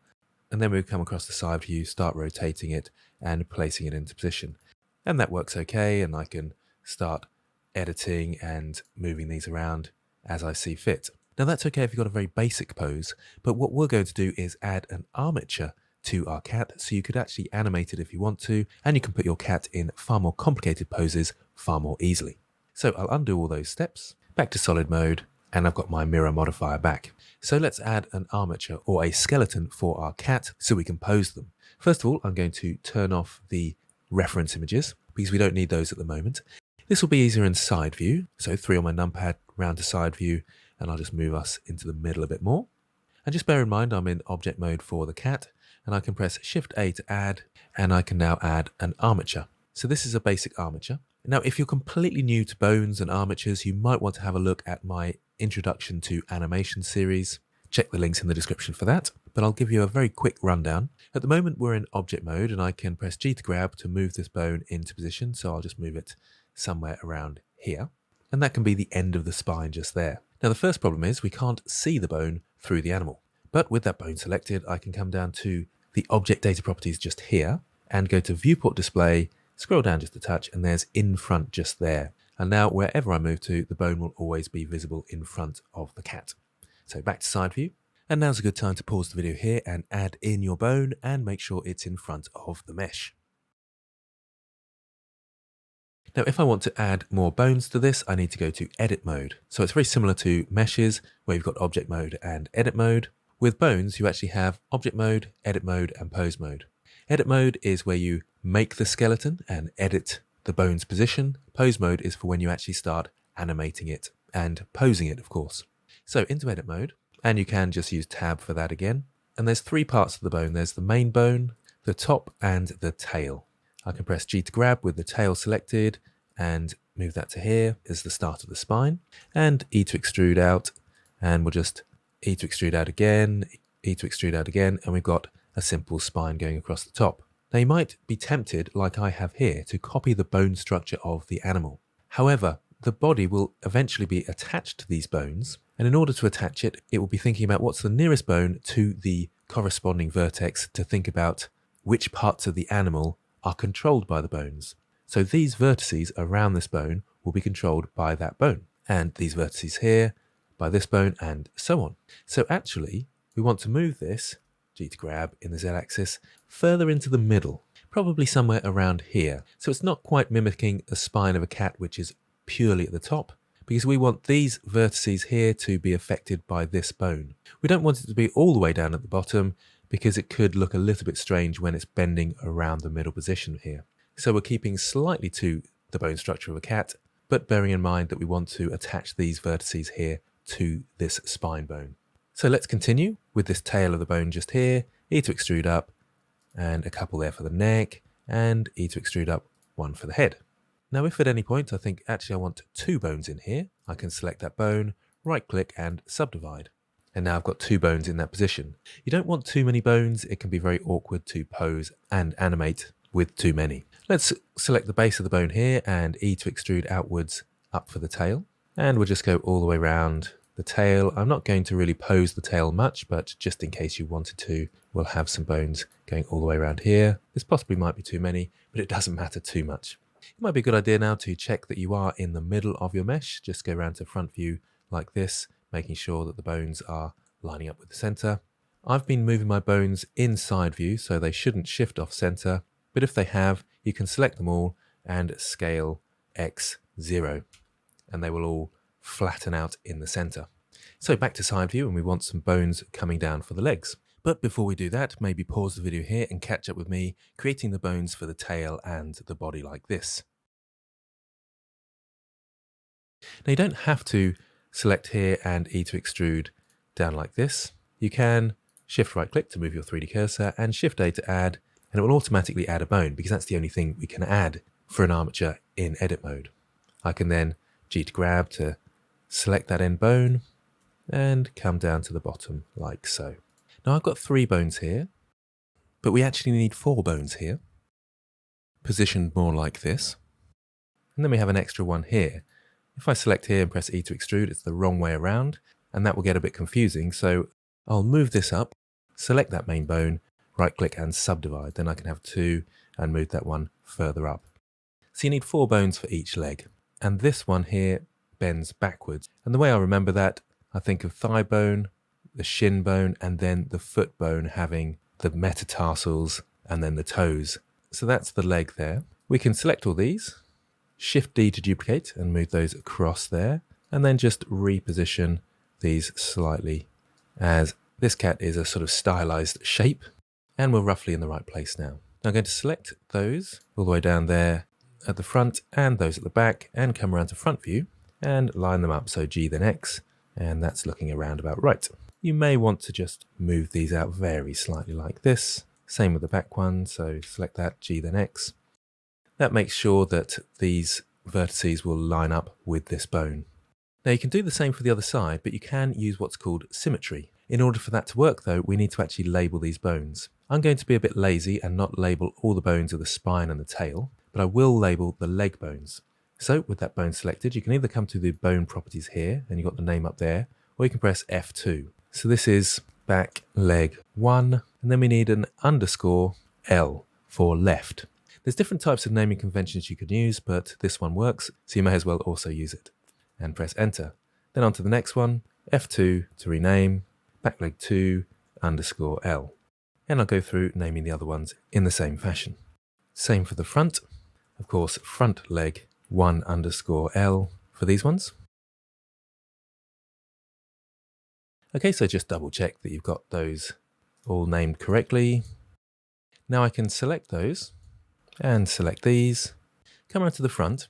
And then we come across the side view, start rotating it and placing it into position. And that works okay, and I can start editing and moving these around as I see fit. Now that's okay if you've got a very basic pose, but what we're going to do is add an armature to our cat, so you could actually animate it if you want to, and you can put your cat in far more complicated poses far more easily. So I'll undo all those steps, back to solid mode, and I've got my mirror modifier back. So let's add an armature or a skeleton for our cat so we can pose them. First of all, I'm going to turn off the reference images because we don't need those at the moment. This will be easier in side view. So 3 on my numpad, round to side view, and I'll just move us into the middle a bit more. And just bear in mind, I'm in object mode for the cat, and I can press Shift A to add, and I can now add an armature. So this is a basic armature. Now, if you're completely new to bones and armatures, you might want to have a look at my Introduction to Animation series. Check the links in the description for that, but I'll give you a very quick rundown. At the moment, we're in object mode, and I can press G to grab to move this bone into position, so I'll just move it somewhere around here. And that can be the end of the spine just there. Now, the first problem is we can't see the bone through the animal. But with that bone selected, I can come down to the object data properties just here and go to viewport display, scroll down just a touch, and there's in front just there. And now wherever I move to, the bone will always be visible in front of the cat. So back to side view. And now's a good time to pause the video here and add in your bone and make sure it's in front of the mesh. Now, if I want to add more bones to this, I need to go to edit mode. So it's very similar to meshes where you've got object mode and edit mode. With bones, you actually have object mode, edit mode, and pose mode. Edit mode is where you make the skeleton and edit the bone's position. Pose mode is for when you actually start animating it and posing it, of course. So into edit mode, and you can just use tab for that again. And there's three parts of the bone. There's the main bone, the top, and the tail. I can press G to grab with the tail selected and move that to here as the start of the spine, and E to extrude out, and we'll just E to extrude out again, E to extrude out again, and we've got a simple spine going across the top. Now you might be tempted, like I have here, to copy the bone structure of the animal. However, the body will eventually be attached to these bones, and in order to attach it, it will be thinking about what's the nearest bone to the corresponding vertex to think about which parts of the animal are controlled by the bones. So these vertices around this bone will be controlled by that bone, and these vertices here by this bone, and so on. So actually, we want to move this, G to grab in the Z-axis, further into the middle, probably somewhere around here. So it's not quite mimicking the spine of a cat, which is purely at the top, because we want these vertices here to be affected by this bone. We don't want it to be all the way down at the bottom, because it could look a little bit strange when it's bending around the middle position here. So we're keeping slightly to the bone structure of a cat, but bearing in mind that we want to attach these vertices here to this spine bone. So let's continue with this tail of the bone just here, E to extrude up, and a couple there for the neck, and E to extrude up, one for the head. Now if at any point I think actually I want two bones in here, I can select that bone, right click and subdivide. And now I've got two bones in that position. You don't want too many bones, it can be very awkward to pose and animate with too many. Let's select the base of the bone here and E to extrude outwards up for the tail. And we'll just go all the way around the tail. I'm not going to really pose the tail much, but just in case you wanted to, we'll have some bones going all the way around here. This possibly might be too many, but it doesn't matter too much. It might be a good idea now to check that you are in the middle of your mesh. Just go around to front view like this, making sure that the bones are lining up with the center. I've been moving my bones in side view, so they shouldn't shift off center, but if they have, you can select them all and scale X0, and they will all flatten out in the center. So back to side view, and we want some bones coming down for the legs. But before we do that, maybe pause the video here and catch up with me creating the bones for the tail and the body like this. Now you don't have to select here and E to extrude down like this. You can shift right click to move your 3D cursor and shift A to add, and it will automatically add a bone because that's the only thing we can add for an armature in edit mode. I can then G to grab to select that end bone and come down to the bottom like so. Now I've got 3 bones here, but we actually need 4 bones here, positioned more like this. And then we have an extra one here. If I select here and press E to extrude, it's the wrong way around, and that will get a bit confusing. So I'll move this up, select that main bone, right click and subdivide. Then I can have 2 and move that one further up. So you need 4 bones for each leg. And this one here bends backwards. And the way I remember that, I think of thigh bone, the shin bone, and then the foot bone having the metatarsals and then the toes. So that's the leg there. We can select all these, Shift D to duplicate and move those across there, and then just reposition these slightly as this cat is a sort of stylized shape, and we're roughly in the right place now. Now I'm going to select those all the way down there at the front and those at the back and come around to front view and line them up. So G then X, and that's looking around about right. You may want to just move these out very slightly like this, Same with the back one, so select that, G then X. That makes sure that these vertices will line up with this bone. Now you can do the same for the other side, but you can use what's called symmetry. In order for that to work though, we need to actually label these bones. I'm going to be a bit lazy and not label all the bones of the spine and the tail, but I will label the leg bones. So with that bone selected, you can either come to the bone properties here, and you've got the name up there, or you can press F2. So this is back leg 1, and then we need an underscore L for left. There's different types of naming conventions you can use, but this one works, so you may as well also use it. And press enter. Then on to the next one, F2 to rename, back leg 2 underscore L. And I'll go through naming the other ones in the same fashion. Same for the front. Of course, front leg 1 underscore L for these ones. Okay, so just double check that you've got those all named correctly. Now I can select those and select these, come around to the front,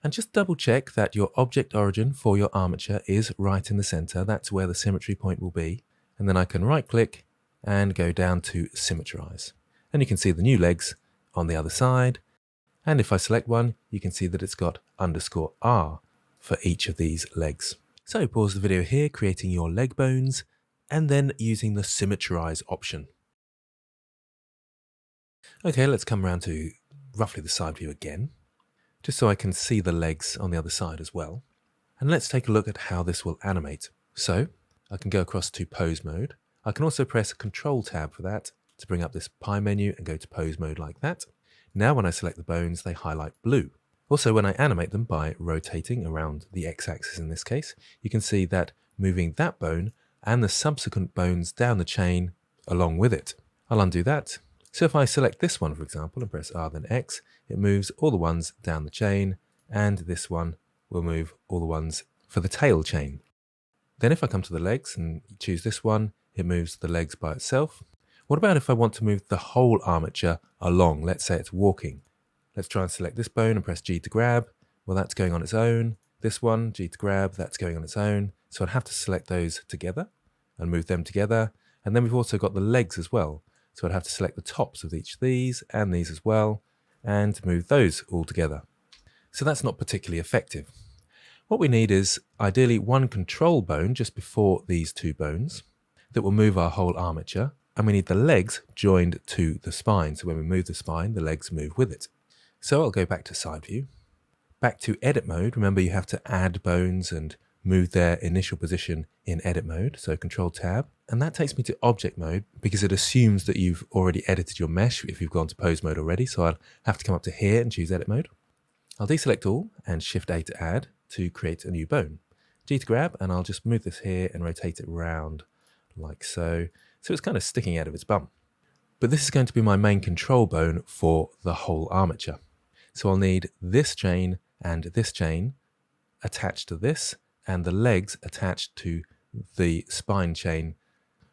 and just double check that your object origin for your armature is right in the center. That's where the symmetry point will be. And then I can right click and go down to symmetrise. And you can see the new legs on the other side. And if I select one, you can see that it's got underscore R for each of these legs. So pause the video here, creating your leg bones, and then using the symmetrise option. Okay, let's come around to roughly the side view again, just so I can see the legs on the other side as well. And let's take a look at how this will animate. So I can go across to pose mode. I can also press Control Tab for that to bring up this pie menu and go to pose mode like that. Now when I select the bones, they highlight blue. Also, when I animate them by rotating around the x-axis in this case, you can see that moving that bone and the subsequent bones down the chain along with it. I'll undo that. So if I select this one, for example, and press R then X, it moves all the ones down the chain, and this one will move all the ones for the tail chain. Then if I come to the legs and choose this one, it moves the legs by itself. What about if I want to move the whole armature along? Let's say it's walking. Let's try and select this bone and press G to grab. Well, that's going on its own. This one, G to grab, that's going on its own. So I'd have to select those together and move them together. And then we've also got the legs as well. So I'd have to select the tops of each of these and these as well, and move those all together. So that's not particularly effective. What we need is ideally one control bone just before these two bones that will move our whole armature, and we need the legs joined to the spine. So when we move the spine, the legs move with it. So I'll go back to side view, back to edit mode. Remember, you have to add bones and move their initial position in edit mode. So Control Tab, and that takes me to object mode because it assumes that you've already edited your mesh if you've gone to pose mode already. So I'll have to come up to here and choose edit mode. I'll deselect all and Shift A to add to create a new bone. G to grab, and I'll just move this here and rotate it round like so. So it's kind of sticking out of its bum. But this is going to be my main control bone for the whole armature. So I'll need this chain and this chain attached to this, and the legs attached to the spine chain,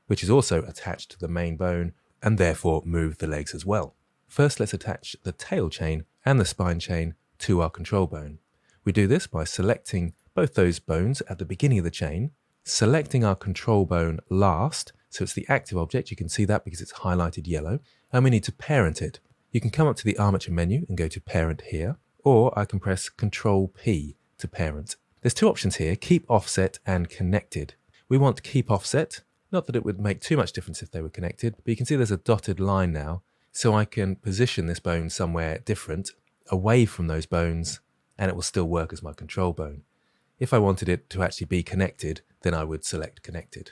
which is also attached to the main bone, and therefore move the legs as well. First, let's attach the tail chain and the spine chain to our control bone. We do this by selecting both those bones at the beginning of the chain, selecting our control bone last, so it's the active object. You can see that because it's highlighted yellow, and we need to parent it. You can come up to the armature menu and go to parent here, or I can press Control P to parent. There's two options here, keep offset and connected. We want keep offset, not that it would make too much difference if they were connected, but you can see there's a dotted line now, so I can position this bone somewhere different, away from those bones, and it will still work as my control bone. If I wanted it to actually be connected, then I would select connected.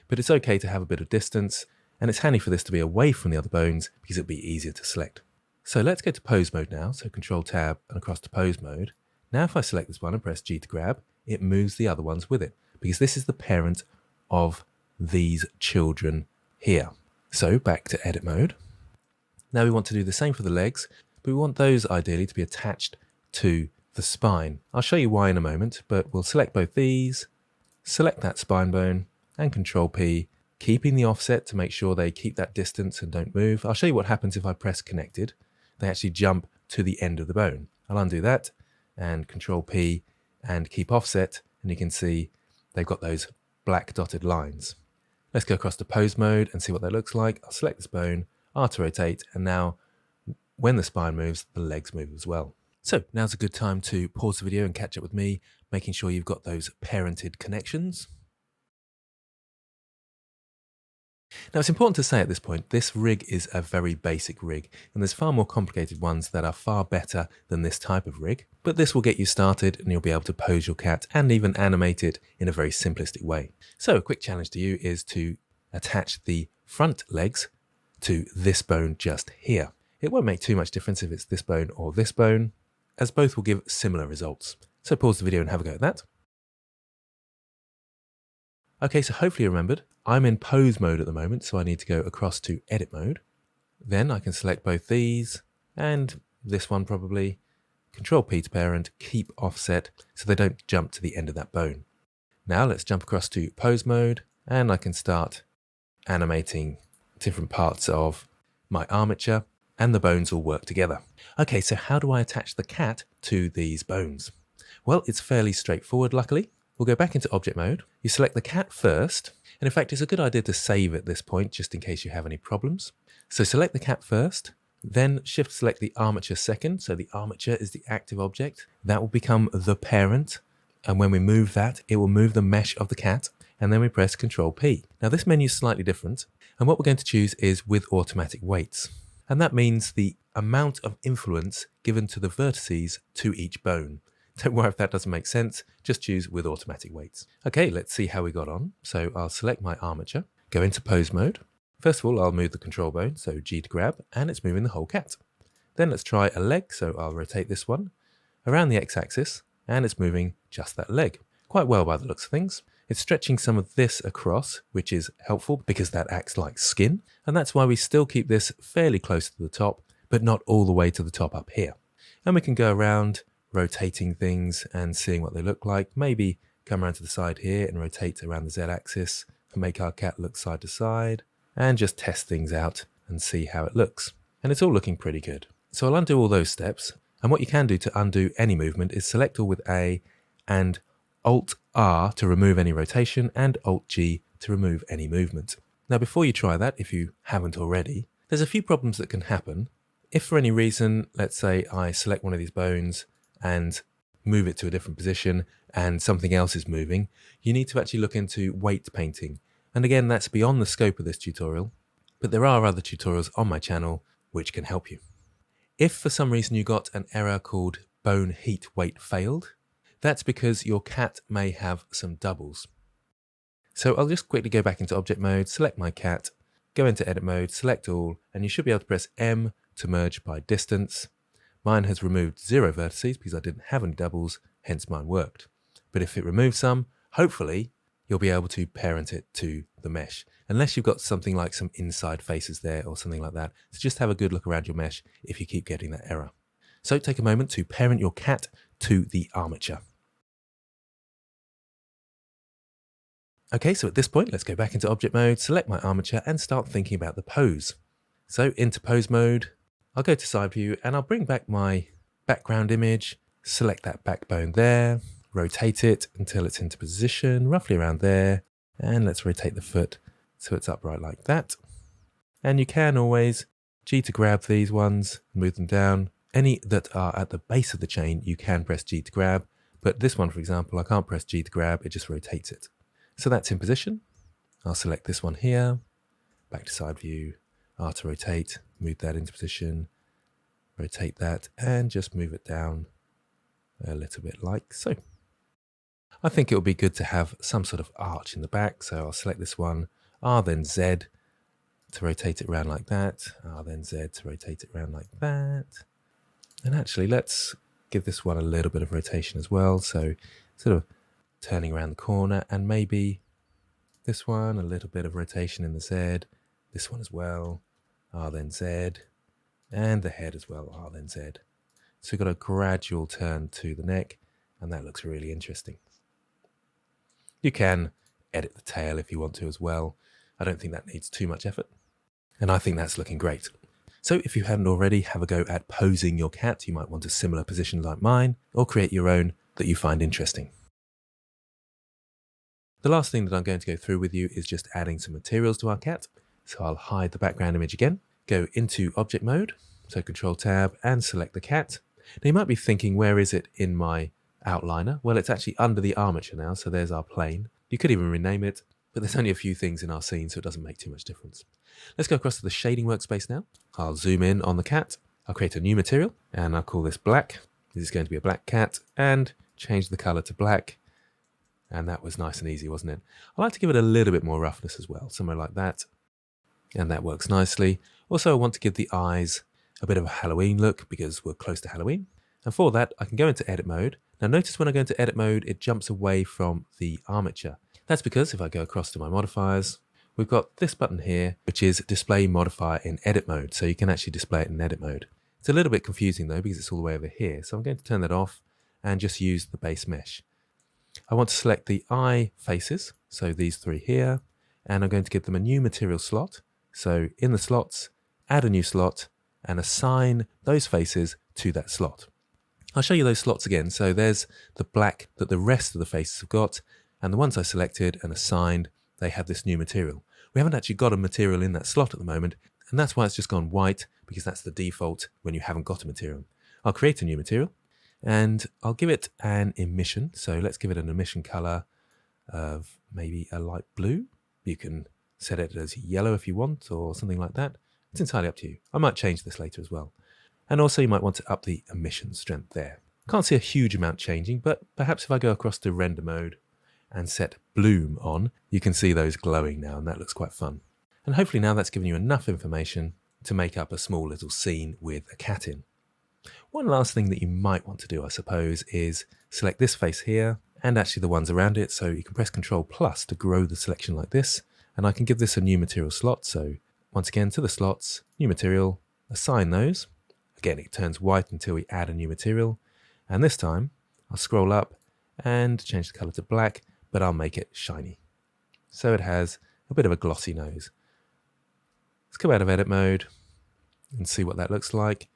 But it's okay to have a bit of distance, and it's handy for this to be away from the other bones because it'll be easier to select. So let's go to pose mode now, so Control Tab and across to pose mode. Now if I select this one and press G to grab, it moves the other ones with it, because this is the parent of these children here. So back to edit mode. Now we want to do the same for the legs, but we want those ideally to be attached to the spine. I'll show you why in a moment, but we'll select both these, select that spine bone, and Control P, keeping the offset to make sure they keep that distance and don't move. I'll show you what happens if I press connected. They actually jump to the end of the bone. I'll undo that and Control P and keep offset, and you can see they've got those black dotted lines. Let's go across to pose mode and see what that looks like. I'll select this bone, R to rotate, and now when the spine moves, the legs move as well. So now's a good time to pause the video and catch up with me, making sure you've got those parented connections. Now it's important to say at this point, this rig is a very basic rig, and there's far more complicated ones that are far better than this type of rig, but this will get you started and you'll be able to pose your cat and even animate it in a very simplistic way. So a quick challenge to you is to attach the front legs to this bone just here. It won't make too much difference if it's this bone or this bone, as both will give similar results. So pause the video and have a go at that. Okay, so hopefully you remembered, I'm in pose mode at the moment, so I need to go across to edit mode. Then I can select both these and this one probably, Control P to parent, keep offset so they don't jump to the end of that bone. Now let's jump across to pose mode and I can start animating different parts of my armature and the bones all work together. Okay, so how do I attach the cat to these bones? Well, it's fairly straightforward, luckily. We'll go back into object mode. You select the cat first, and in fact, it's a good idea to save at this point, just in case you have any problems. So select the cat first, then shift select the armature second. So the armature is the active object. That will become the parent. And when we move that, it will move the mesh of the cat. And then we press Control P. Now this menu is slightly different. And what we're going to choose is with automatic weights. And that means the amount of influence given to the vertices to each bone. Don't worry if that doesn't make sense, just choose with automatic weights. Okay, let's see how we got on. So I'll select my armature, go into pose mode. First of all, I'll move the control bone, so G to grab, and it's moving the whole cat. Then let's try a leg, so I'll rotate this one around the x-axis, and it's moving just that leg. Quite well by the looks of things. It's stretching some of this across, which is helpful because that acts like skin, and that's why we still keep this fairly close to the top, but not all the way to the top up here. And we can go around rotating things and seeing what they look like. Maybe come around to the side here and rotate around the z-axis and make our cat look side to side and just test things out and see how it looks. And it's all looking pretty good. So I'll undo all those steps, and what you can do to undo any movement is select all with A and Alt-R to remove any rotation and Alt-G to remove any movement. Now before you try that, if you haven't already, there's a few problems that can happen. If for any reason, let's say I select one of these bones and move it to a different position and something else is moving, you need to actually look into weight painting. And again, that's beyond the scope of this tutorial, but there are other tutorials on my channel which can help you. If for some reason you got an error called bone heat weight failed, that's because your cat may have some doubles. So I'll just quickly go back into object mode, select my cat, go into edit mode, select all, and you should be able to press M to merge by distance. Mine has removed 0 vertices because I didn't have any doubles, hence mine worked. But if it removes some, hopefully you'll be able to parent it to the mesh, unless you've got something like some inside faces there or something like that. So just have a good look around your mesh if you keep getting that error. So take a moment to parent your cat to the armature. Okay, so at this point, let's go back into object mode, select my armature and start thinking about the pose. So into pose mode, I'll go to side view and I'll bring back my background image, select that backbone there, rotate it until it's into position, roughly around there, and let's rotate the foot so it's upright like that. And you can always G to grab these ones, move them down. Any that are at the base of the chain, you can press G to grab, but this one, for example, I can't press G to grab, it just rotates it. So that's in position. I'll select this one here, back to side view, R to rotate, move that into position, rotate that, and just move it down a little bit like so. I think it would be good to have some sort of arch in the back, so I'll select this one, R then Z to rotate it around like that, R then Z to rotate it around like that. And actually, let's give this one a little bit of rotation as well, so sort of turning around the corner, and maybe this one, a little bit of rotation in the Z, this one as well, R then Z, and the head as well, R then Z. So we've got a gradual turn to the neck, and that looks really interesting. You can edit the tail if you want to as well. I don't think that needs too much effort, and I think that's looking great. So if you haven't already, have a go at posing your cat. You might want a similar position like mine, or create your own that you find interesting. The last thing that I'm going to go through with you is just adding some materials to our cat. So I'll hide the background image again, go into object mode, so Control Tab and select the cat. Now you might be thinking, where is it in my outliner? Well, it's actually under the armature now, so there's our plane. You could even rename it, but there's only a few things in our scene, so it doesn't make too much difference. Let's go across to the shading workspace now. I'll zoom in on the cat. I'll create a new material, and I'll call this black. This is going to be a black cat, and change the color to black. And that was nice and easy, wasn't it? I like to give it a little bit more roughness as well, somewhere like that. And that works nicely. Also, I want to give the eyes a bit of a Halloween look because we're close to Halloween. And for that, I can go into edit mode. Now notice when I go into edit mode, it jumps away from the armature. That's because if I go across to my modifiers, we've got this button here, which is display modifier in edit mode. So you can actually display it in edit mode. It's a little bit confusing though, because it's all the way over here. So I'm going to turn that off and just use the base mesh. I want to select the eye faces, so these three here, and I'm going to give them a new material slot. So in the slots, add a new slot and assign those faces to that slot. I'll show you those slots again. So there's the black that the rest of the faces have got, and the ones I selected and assigned, they have this new material. We haven't actually got a material in that slot at the moment, and that's why it's just gone white, because that's the default when you haven't got a material. I'll create a new material, and I'll give it an emission. So let's give it an emission color of maybe a light blue. You can set it as yellow if you want, or something like that. It's entirely up to you. I might change this later as well. And also you might want to up the emission strength there. Can't see a huge amount changing, but perhaps if I go across to render mode and set bloom on, you can see those glowing now, and that looks quite fun. And hopefully now that's given you enough information to make up a small little scene with a cat in. One last thing that you might want to do, I suppose, is select this face here and actually the ones around it. So you can press Control Plus to grow the selection like this. And I can give this a new material slot. So once again, to the slots, new material, assign those. Again, it turns white until we add a new material. And this time I'll scroll up and change the color to black, but I'll make it shiny. So it has a bit of a glossy nose. Let's come out of edit mode and see what that looks like.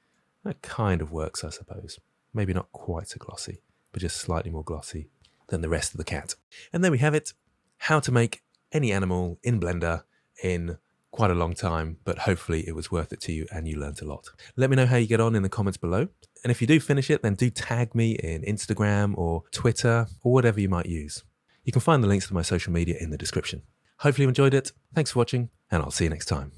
That kind of works, I suppose. Maybe not quite so glossy, but just slightly more glossy than the rest of the cat. And there we have it. How to make any animal in Blender in quite a long time, but hopefully it was worth it to you and you learned a lot. Let me know how you get on in the comments below. And if you do finish it, then do tag me in Instagram or Twitter or whatever you might use. You can find the links to my social media in the description. Hopefully you enjoyed it. Thanks for watching, and I'll see you next time.